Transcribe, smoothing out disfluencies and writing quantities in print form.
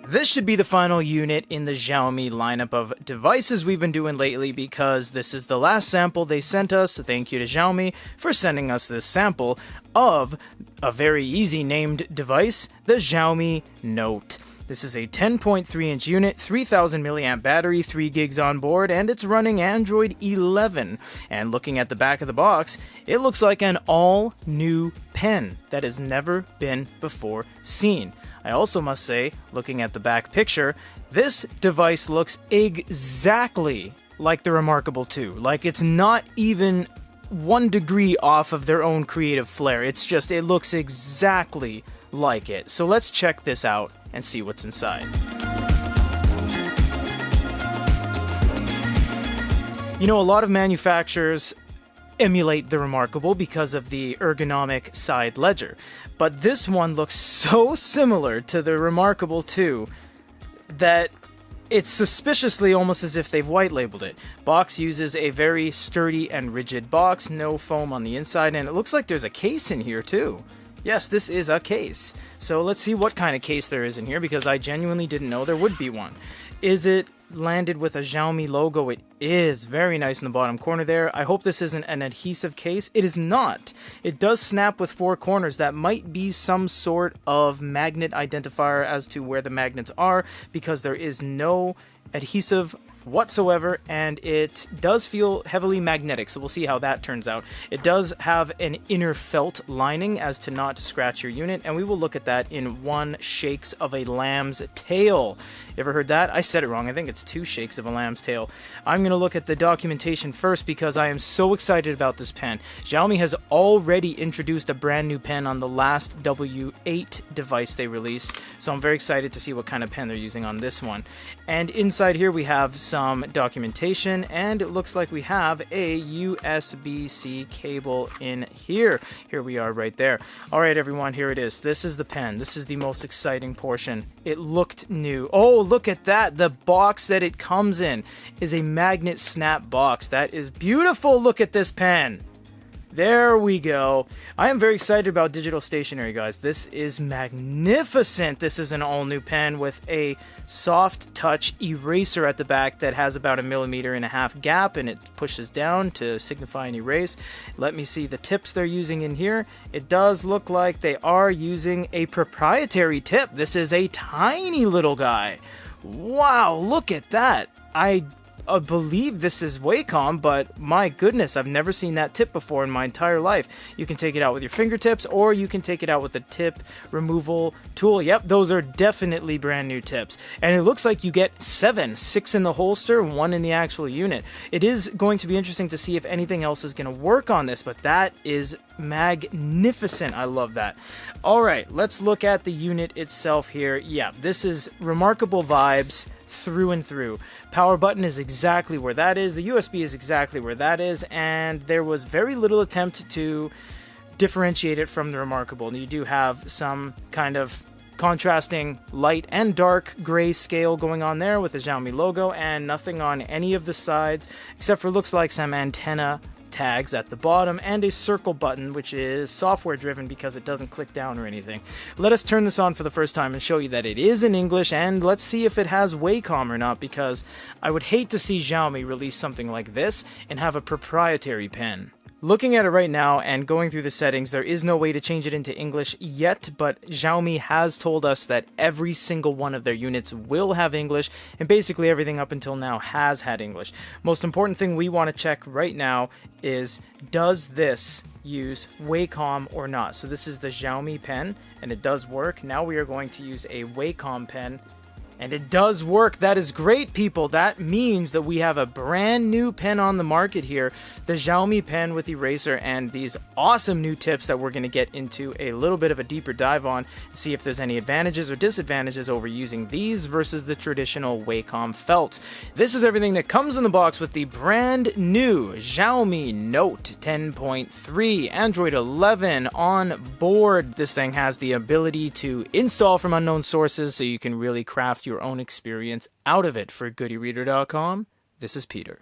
This should be the final unit in the Xiaomi lineup of devices we've been doing lately because this is the last sample they sent us. Thank you to Xiaomi for sending us this sample of a very easy named device, the Xiaomi Note. This is a 10.3-inch unit, 3000 milliamp battery, 3 gigs on board, and it's running Android 11. And looking at the back of the box, it looks like an all-new pen that has never been before seen. I also must say, looking at the back picture, this device looks exactly like the Remarkable 2. Like, it's not even 1 degree off of their own creative flair. It's just, it looks exactly like it. So let's check this out and see what's inside. You know, a lot of manufacturers emulate the Remarkable because of the ergonomic side ledger, but this one looks so similar to the Remarkable 2 that it's suspiciously almost as if they've white labeled it. Box uses a very sturdy and rigid box, no foam on the inside, and it looks like there's a case in here too. Yes, this is a case. So let's see what kind of case there is in here, because I genuinely didn't know there would be one. Is it landed with a Xiaomi logo? It is. Very nice in the bottom corner there. I hope this isn't an adhesive case. It is not. It does snap with 4 corners. That might be some sort of magnet identifier as to where the magnets are, because there is no adhesive whatsoever, and it does feel heavily magnetic, so we'll see how that turns out. It does have an inner felt lining as to not scratch your unit, and we will look at that in 1 shakes of a lamb's tail. You ever heard that? I said it wrong. I think it's 2 shakes of a lamb's tail. I'm going to look at the documentation first because I am so excited about this pen. Xiaomi has already introduced a brand new pen on the last W8 device they released, so I'm very excited to see what kind of pen they're using on this one. And inside here we have some documentation, and it looks like we have a USB-C cable in here. Here we are right there. Alright everyone, here it is. This is the pen. This is the most exciting portion. It looked new. Oh, look at that. The box that it comes in is a magnet snap box. That is beautiful. Look at this pen. There we go. I am very excited about digital stationery, guys. This is magnificent. This is an all-new pen with a soft touch eraser at the back that has about 1.5 millimeter gap, and it pushes down to signify an erase. Let me see the tips they're using in here. It does look like they are using a proprietary tip. This is a tiny little guy. Wow, look at that. I believe this is Wacom, but my goodness, I've never seen that tip before in my entire life. You can take it out with your fingertips, or you can take it out with the tip removal tool. Yep, those are definitely brand new tips. And it looks like you get 6 in the holster, 1 in the actual unit. It is going to be interesting to see if anything else is going to work on this, but that is magnificent. I love that. Alright, let's look at the unit itself here. Yeah, this is Remarkable vibes through and through. Power button is exactly where that is. The USB is exactly where that is, and there was very little attempt to differentiate it from the Remarkable. You do have some kind of contrasting light and dark gray scale going on there with the Xiaomi logo, and nothing on any of the sides except for looks like some antenna tags at the bottom and a circle button, which is software driven because it doesn't click down or anything. Let us turn this on for the first time and show you that it is in English, and let's see if it has Wacom or not, because I would hate to see Xiaomi release something like this and have a proprietary pen. Looking at it right now and going through the settings, there is no way to change it into English yet, but Xiaomi has told us that every single one of their units will have English, and basically everything up until now has had English. Most important thing we want to check right now is, does this use Wacom or not? So this is the Xiaomi pen, and it does work. Now we are going to use a Wacom pen, and it does work. That is great, people. That means that we have a brand new pen on the market here. The Xiaomi pen with eraser and these awesome new tips that we're going to get into a little bit of a deeper dive on. See if there's any advantages or disadvantages over using these versus the traditional Wacom felts. This is everything that comes in the box with the brand new Xiaomi Note 10.3, Android 11 on board. This thing has the ability to install from unknown sources, so you can really craft your own experience out of it. For GoodyReader.com, this is Peter.